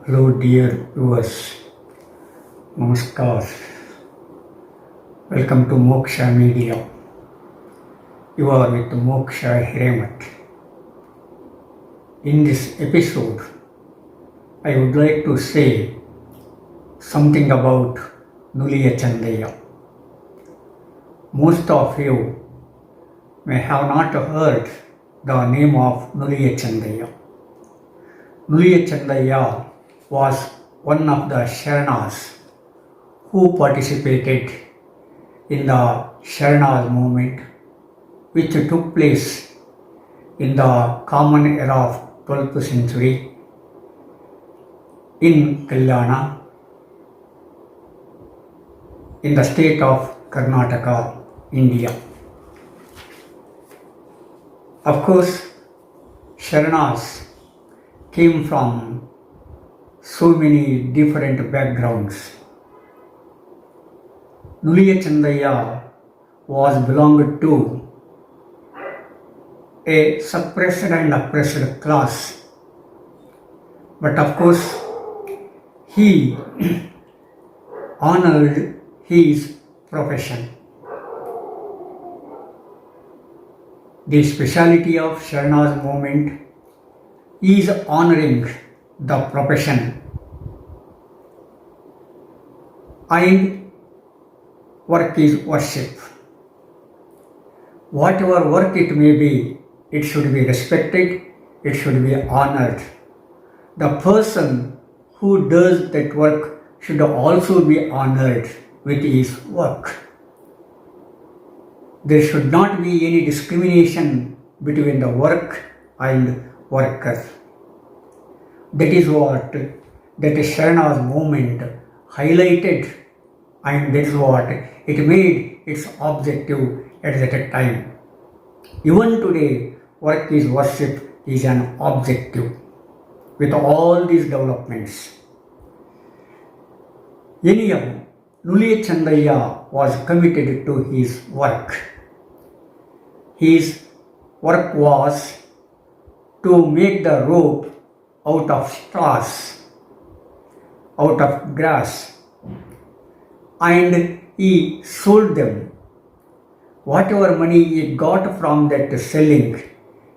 Hello dear viewers, Namaskar. Welcome to MOKSHA Media. You are with MOKSHA Hiremat. In this episode, I would like to say something about Nuliya Chandayys. Most of you may have not heard the name of Nuliya Chandayys. Nuliya Chandayys was one of the Sharanas who participated in the Sharanas movement, which took place in the common era of 12th century in Kalyana, in the state of Karnataka, India. Of course, Sharanas came from so many different backgrounds. Nuliya Chandayys was belonged to a suppressed and oppressed class, but of course he honored his profession. The speciality of Sharanas movement is honoring the profession and work is worship. Whatever work it may be, it should be respected, it should be honored. The person who does that work should also be honored with his work. There should not be any discrimination between the work and worker. That is what that Sharanas movement highlighted, and that is what it made its objective at that time. Even today, work is worship is an objective with all these developments. Anyhow, Nuliya Chandayys was committed to his work. His work was to make the rope out of straws, out of grass, and he sold them. Whatever money he got from that selling,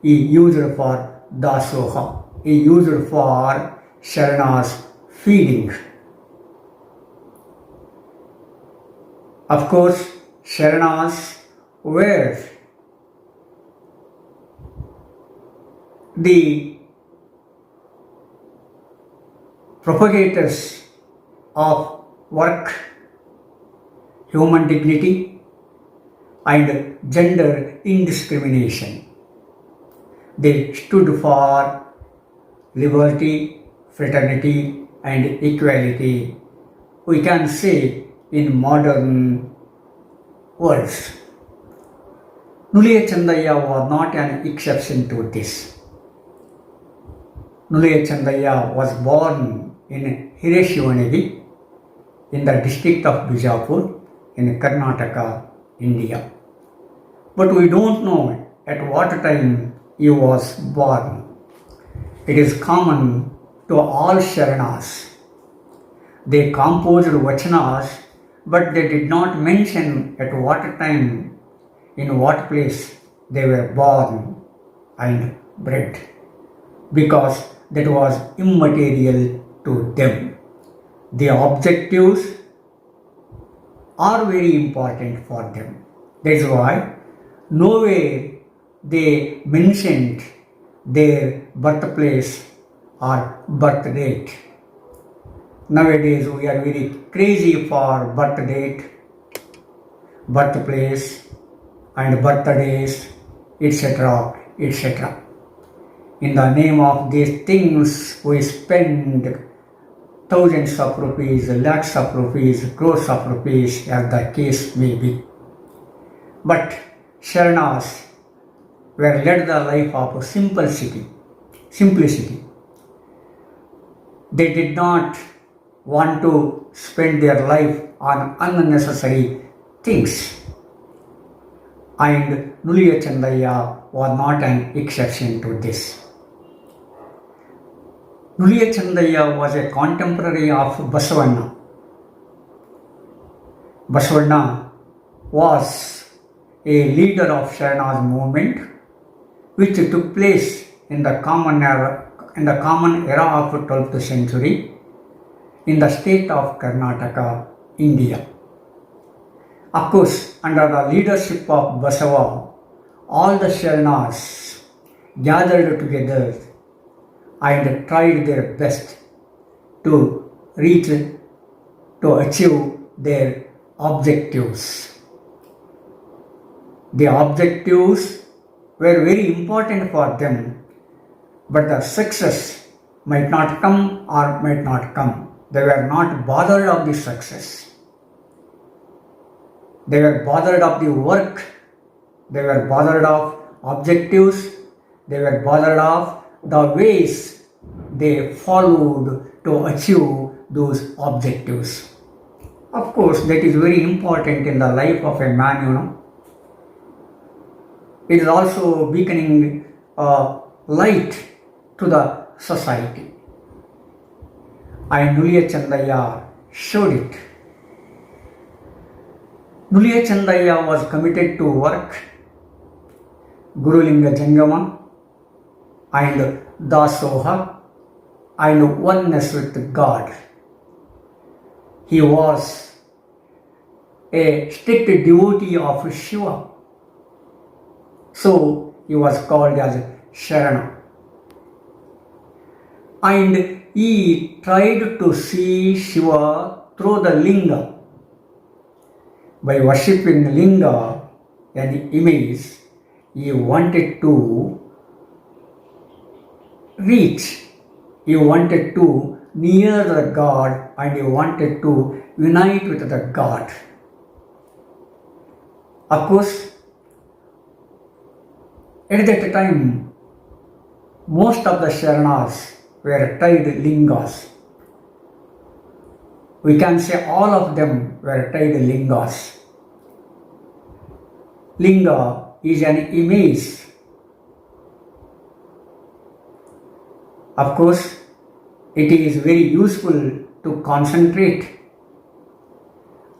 he used for dasoha, he used for Sharanas feeding. Of course, Sharanas were the propagators of work, human dignity, and gender indiscrimination. They stood for liberty, fraternity, and equality, we can say in modern words. Nuliya Chandayys was not an exception to this. Nuliya Chandayys was born in Hireshivanagi in the district of Bijapur in Karnataka, India. But we don't know at what time he was born. It is common to all Sharanas. They composed vachanas, but they did not mention at what time, in what place they were born and bred, because that was immaterial to them. The objectives are very important for them. That's why nowhere they mentioned their birthplace or birth date. Nowadays we are very crazy for birth date, birthplace and birthdays, etc., etc. In the name of these things, we spend thousands of rupees, lakhs of rupees, crores of rupees, as the case may be. But Sharanas were led the life of simplicity. They did not want to spend their life on unnecessary things. And Nuliya Chandayys was not an exception to this. Nuliya Chandayya was a contemporary of Basavanna. Basavanna was a leader of Sharana's movement which took place in the common era of 12th century in the state of Karnataka, India. Of course, under the leadership of Basava, all the Sharanas gathered together and tried their best to achieve their objectives. The objectives were very important for them, but the success might not come or might not come. They were not bothered of the success. They were bothered of the work. They were bothered of objectives. They were bothered of the ways they followed to achieve those objectives. Of course, that is very important in the life of a man, It is also beacon light to the society. And Nuliya Chandayya showed it. Nuliya Chandayya was committed to work, Gurulinga Jangama and Dasoha and oneness with God. He was a strict devotee of Shiva. So he was called as Sharana. And he tried to see Shiva through the Linga. By worshipping Linga, an image, he wanted to reach, he wanted to near the God and he wanted to unite with the God. Of course, at that time, most of the Sharanas were tied lingas. We can say all of them were tied lingas. Linga is an image. Of course, it is very useful to concentrate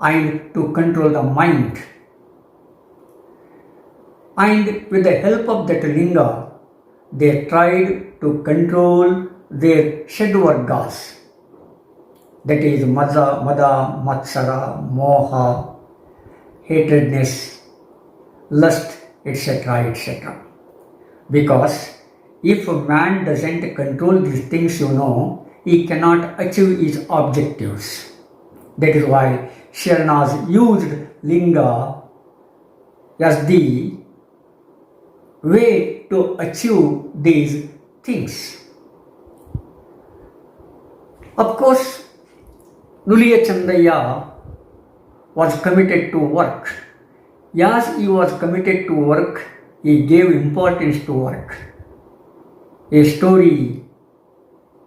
and to control the mind. And with the help of that linga, they tried to control their Shadvargas. That is Mada, Matsara, Moha, hatredness, lust, etc., etc. Because if a man doesn't control these things, he cannot achieve his objectives. That is why Sharanas used linga as the way to achieve these things. Of course, Nuliya Chandayya was committed to work. As he was committed to work, he gave importance to work. A story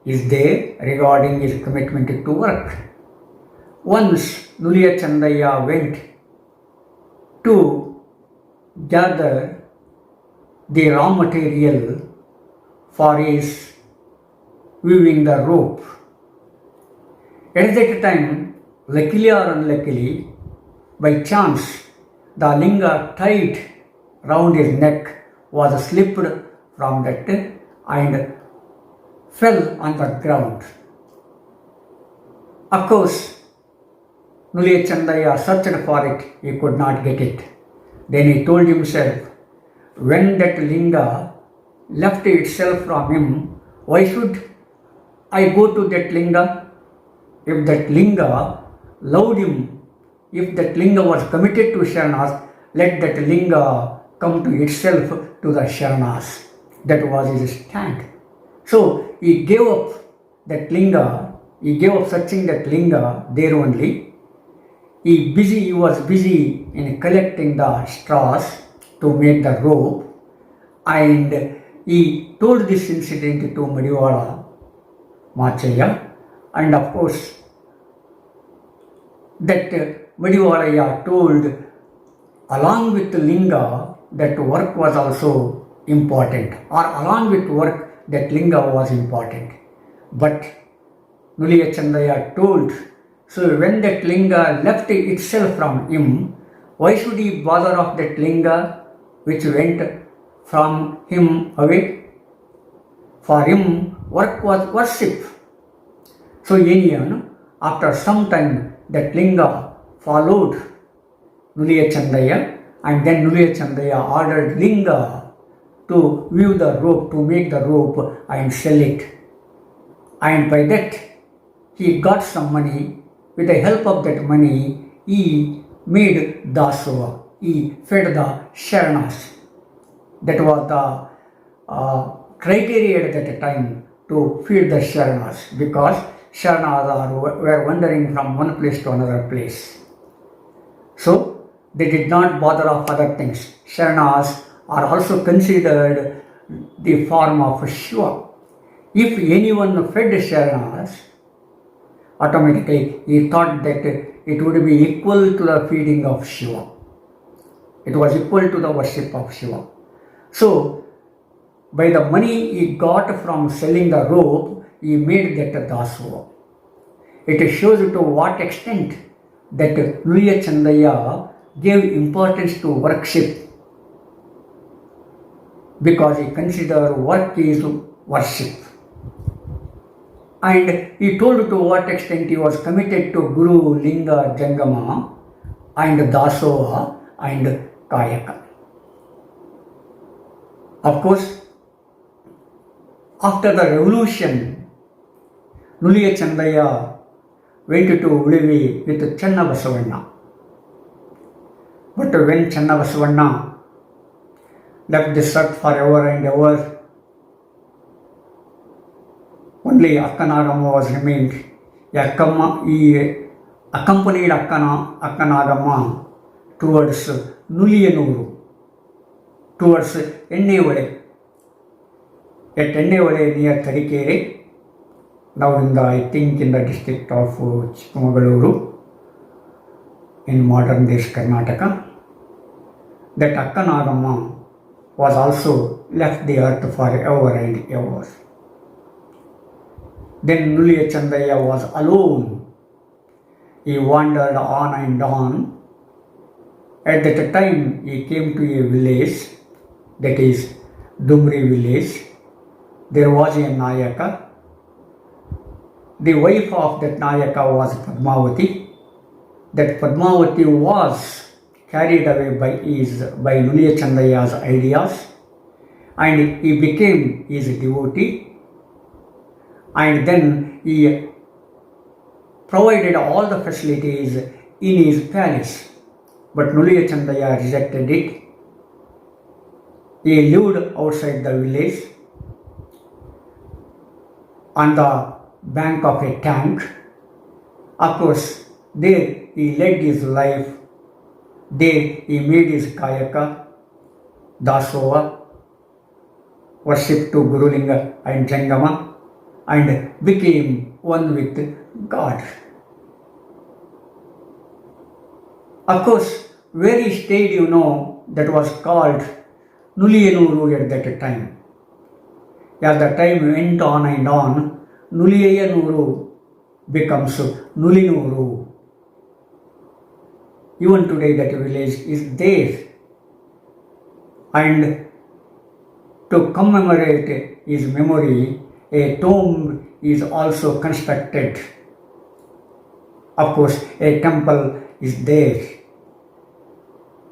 is there regarding his commitment to work. Once Nuliya Chandayya went to gather the raw material for his weaving the rope. At that time, luckily or unluckily, by chance, the linga tied round his neck was slipped from that and fell on the ground. Of course, Nuliya Chandayya searched for it, he could not get it. Then he told himself, when that linga left itself from him, why should I go to that linga? If that linga loved him, if that linga was committed to Sharanas, let that linga come to itself to the Sharanas. That was his stand. So he gave up that linga, he gave up searching that linga there only. He was busy in collecting the straws to make the rope, and he told this incident to Madiwala Machaya, and of course that Madiwalaya told along with linga that work was also important, or along with work that linga was important. But Nuliya Chandaya told, so when that linga left itself from him, why should he bother of that linga which went from him away? For him, work was worship. So Yenian, after some time, that linga followed Nuliya Chandaya, and then Nuliya Chandaya ordered linga to weave the rope, to make the rope and sell it. And by that, he got some money. With the help of that money, he made dasova. He fed the Sharanas. That was the criteria at that time to feed the Sharanas, because Sharanas were wandering from one place to another place. So they did not bother of other things. Sharanas are also considered the form of Shiva. If anyone fed Sharanas, automatically he thought that it would be equal to the feeding of Shiva. It was equal to the worship of Shiva. So, by the money he got from selling the rope, he made that dasova. It shows to what extent that Nuliya Chandaya gave importance to worship, because he considered work is worship. And he told to what extent he was committed to Guru, Linga, Jangama and Dasova and Kayaka. Of course, after the revolution, Nuliya Chandaya went to Ulivi with Channabasavana. But when Channabasavana left this earth forever and ever, only Akkanagama was remained. He accompanied Akkanagama towards Nuliyanuru, towards Ennevade. At Ennevade near Tarikere, now I think in the district of Chikmagaluru, in modern day Karnataka, that Akkanagama was also left the earth forever and ever. Then Nuliya Chandaya was alone. He wandered on and on. At that time, he came to a village, that is Dumri village. There was a Nayaka. The wife of that Nayaka was Padmavati. That Padmavati was carried away by Nuliya Chandaya's ideas, and he became his devotee. And then he provided all the facilities in his palace. But Nuliya Chandaya rejected it. He lived outside the village on the bank of a tank. Of course, there he led his life. There he made his Kayaka, Dasova, worship to Gurulinga and Jangama, and became one with God. Of course, where he stayed, that was called Nuliyanuru at that time. As the time went on and on, Nuliyanuru becomes Nulinuru. Even today that village is there. And to commemorate his memory, a tomb is also constructed. Of course, a temple is there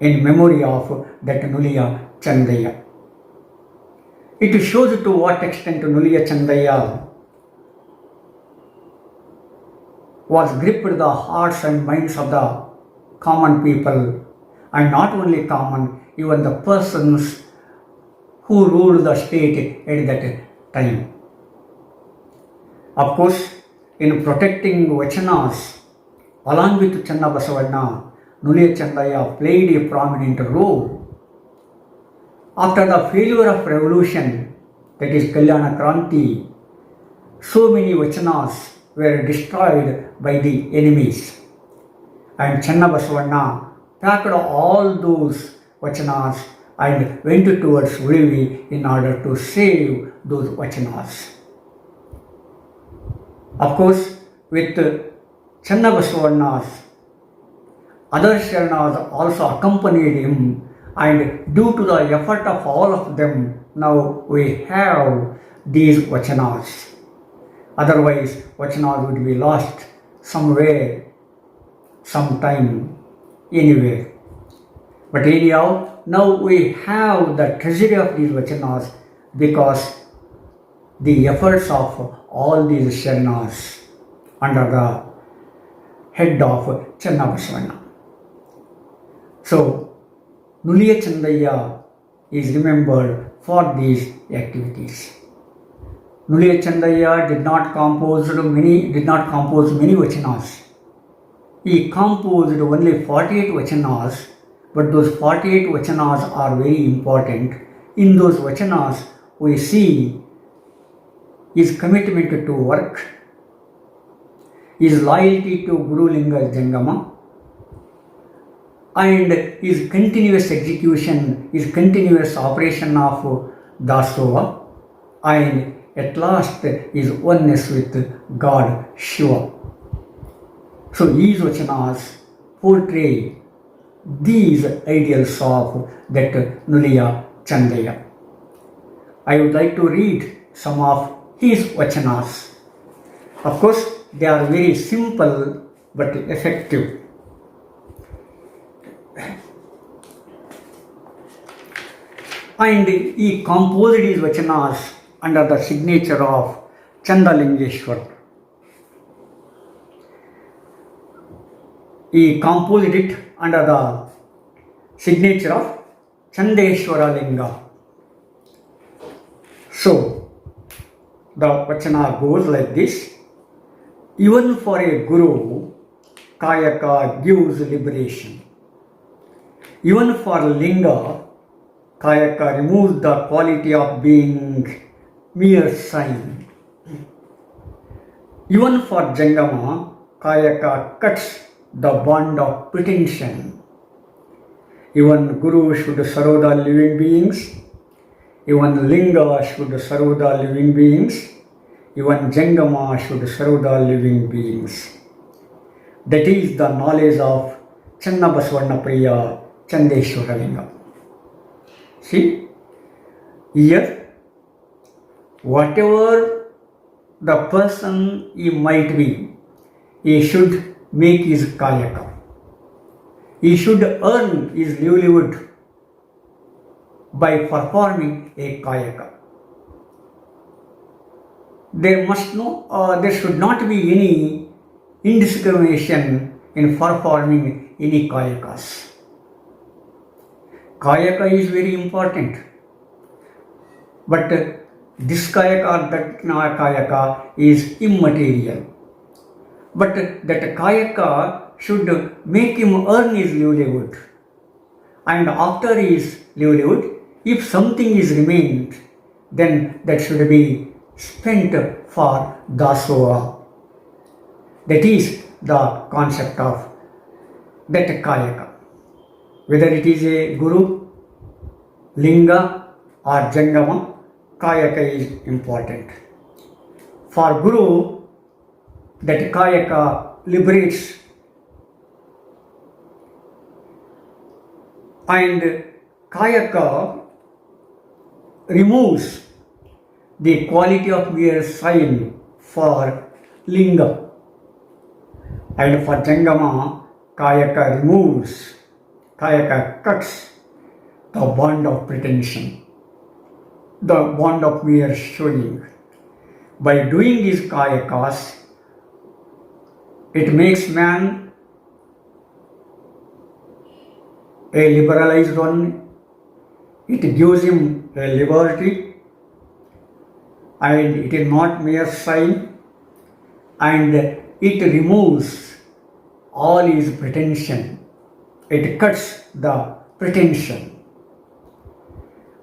in memory of that Nuliya Chandaya. It shows to what extent Nuliya Chandaya was gripped the hearts and minds of the common people, and not only common, even the persons who ruled the state at that time. Of course, in protecting Vachanas, along with Channabasavana, Nuliya Chandaya played a prominent role. After the failure of revolution, that is Kalyana Kranti, so many Vachanas were destroyed by the enemies. And Channabasavana packed all those Vachanas and went towards Ulivi in order to save those Vachanas. Of course, with Channabasavana's other Sharanas also accompanied him, and due to the effort of all of them, now we have these vachanas. Otherwise, vachanas would be lost somewhere, sometime, anywhere. But anyhow, now we have the treasury of these vachanas because the efforts of all these Sharanas under the head of Channabasavana. So, Nuliya Chandaya is remembered for these activities. Nuliya Chandaya did not compose many vachanas. He composed only 48 vachanas, but those 48 vachanas are very important. In those vachanas, we see his commitment to work, his loyalty to Guru Linga Jangama, and his continuous execution, his continuous operation of Dasova, and at last his oneness with God Shiva. So these vachanas portray these ideals of that Nuliya Chandaya. I would like to read some of his vachanas. Of course, they are very simple but effective. And he composed his vachanas under the signature of Chandalingeshwar. He composed it under the signature of Chandeshwara Linga. So, the vachana goes like this: even for a guru, Kayaka gives liberation. Even for Linga, Kayaka removes the quality of being mere sign. Even for Jangama, Kayaka cuts the bond of pretension. Even Guru should serve the living beings. Even Linga should serve the living beings. Even Jangama should serve the living beings. That is the knowledge of Channabasavana Priya Chandeshwara Linga. See, here, whatever the person he might be, he should make his kayaka. He should earn his livelihood by performing a kayaka. There should not be any indiscrimination in performing any kayakas. Kayaka is very important, but this kayaka or that kayaka is immaterial. But that kayaka should make him earn his livelihood. And after his livelihood, if something is remained, then that should be spent for dasova. That is the concept of that kayaka. Whether it is a guru, linga or jangama, kayaka is important. For guru, that kayaka liberates, and kayaka removes the quality of mere sign for linga, and for jangama, kayaka cuts the bond of pretension, the bond of mere showing. By doing these kayakas, it makes man a liberalized one, it gives him a liberty, and it is not mere sign, and it removes all his pretension. It cuts the pretension.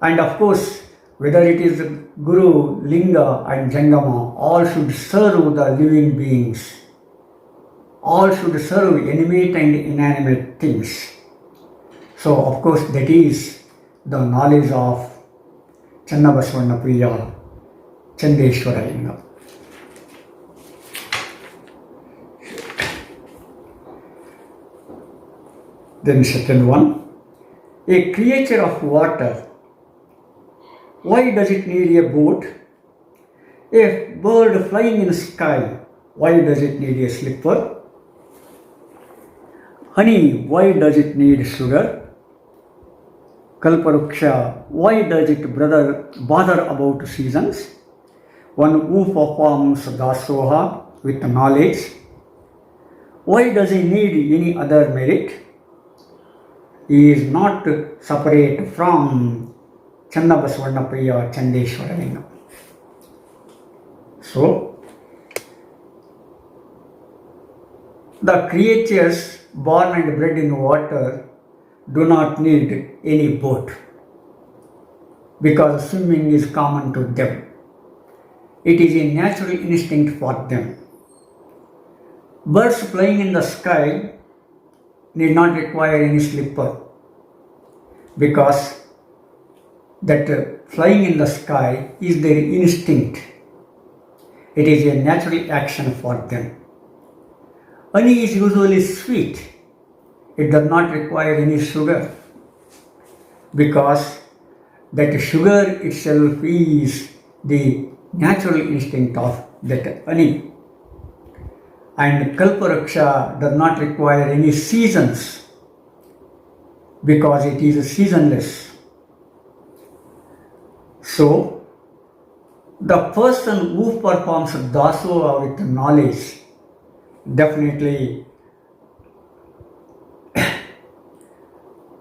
And of course, whether it is Guru, Linga and Jangama, all should serve the living beings. All should serve animate and inanimate things. So of course that is the knowledge of Channabasavana Priya Chandeshwara Linga. Then second one, a creature of water. Why does it need a boat? A bird flying in the sky. Why does it need a slipper? Honey, why does it need sugar? Kalparuksha, why does it bother about seasons? One who performs dasoha with knowledge. Why does he need any other merit? He is not separate from Chandayys Chandayys. So, the creatures born and bred in water do not need any boat because swimming is common to them. It is a natural instinct for them. Birds flying in the sky need not require any slipper because that flying in the sky is their instinct. It is a natural action for them. Honey is usually sweet. It does not require any sugar because that sugar itself is the natural instinct of that honey. And Kalparaksha does not require any seasons because it is seasonless. So, the person who performs dasoha with knowledge definitely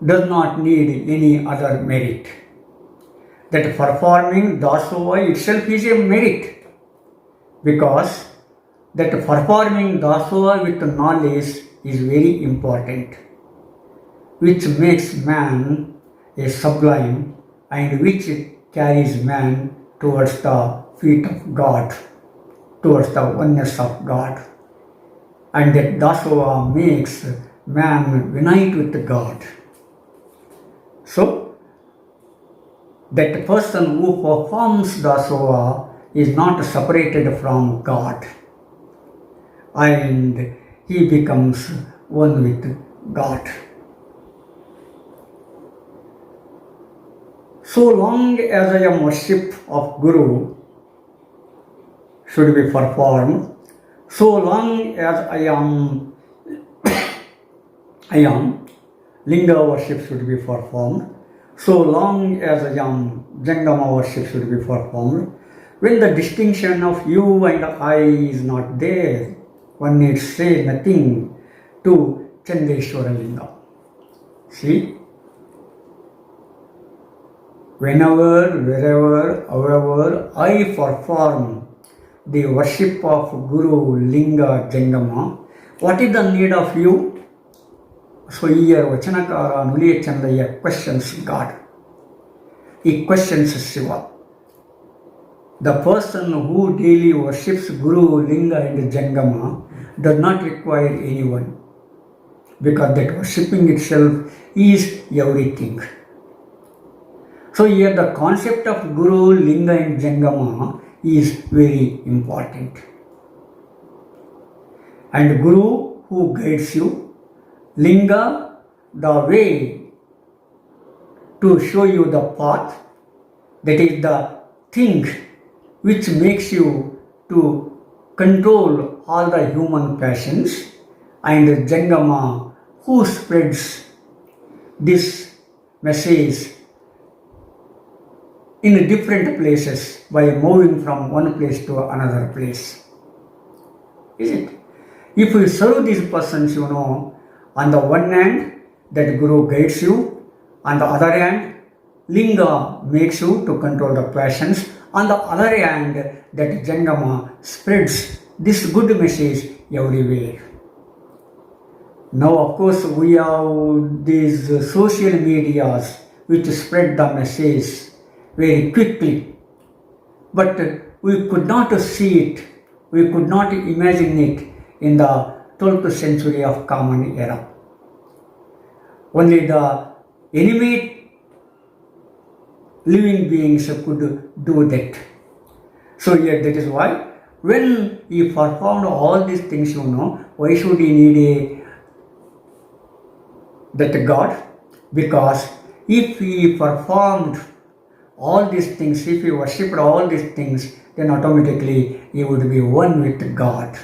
does not need any other merit. That performing dasoha itself is a merit because that performing dasoha with knowledge is very important, which makes man a sublime and which carries man towards the feet of God, towards the oneness of God. And that dasoha makes man unite with God. So, that person who performs dasoha is not separated from God and he becomes one with God. So long as I am worship of Guru should be performed, so long as I am Linga worship should be performed, so long as I am Jangama worship should be performed. When the distinction of you and I is not there, one needs say nothing to Chandeshwara Linga. See? Whenever, wherever, however I perform the worship of Guru, Linga, Jangama, what is the need of you? So here Vachanakara Nuliya Chandayys questions God. He questions Shiva. The person who daily worships Guru, Linga and Jangama does not require anyone because that worshipping itself is everything. So here the concept of Guru, Linga and Jangama is very important. And Guru who guides you, Linga the way to show you the path, that is the thing which makes you to control all the human passions, and Jangama who spreads this message in different places by moving from one place to another place. Is it? If you serve these persons, on the one hand that Guru guides you, on the other hand Linga makes you to control the passions, on the other hand that Jangama spreads this good message everywhere. Now of course we have these social medias which spread the message very quickly, but we could not see it, we could not imagine it in the 12th century of Common Era. Only the animate living beings could do that. So here that is why when he performed all these things, why should he need that God, because if he performed all these things, if he worshipped all these things, then automatically he would be one with God.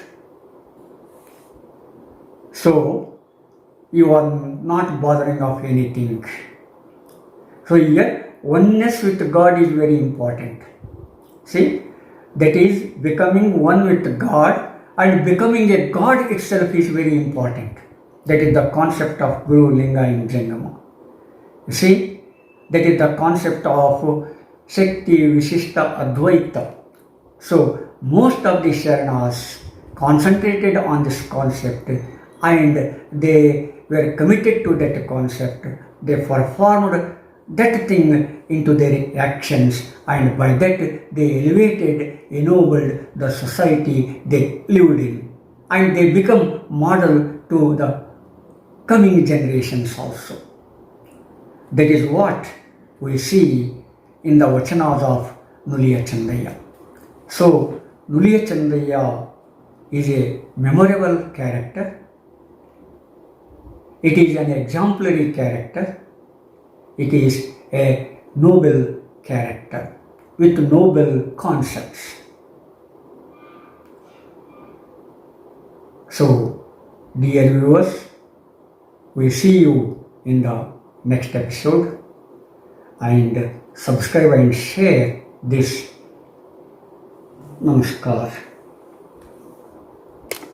So you are not bothering of anything. So here oneness with God is very important. See, that is becoming one with God, and becoming a God itself is very important. That is the concept of Guru Linga in Jangama. You see, that is the concept of Shakti Vishishta Advaita. So most of the Sharanas concentrated on this concept, and they were committed to that concept. They performed that thing into their actions, and by that they elevated, ennobled the society they lived in, and they become model to the coming generations also. That is what we see in the Vachanas of Nuliya Chandaya. So Nuliya Chandaya is a memorable character. It is an exemplary character. It is a noble character with noble concepts. So, dear viewers, we see you in the next episode, and subscribe and share this. Namaskar.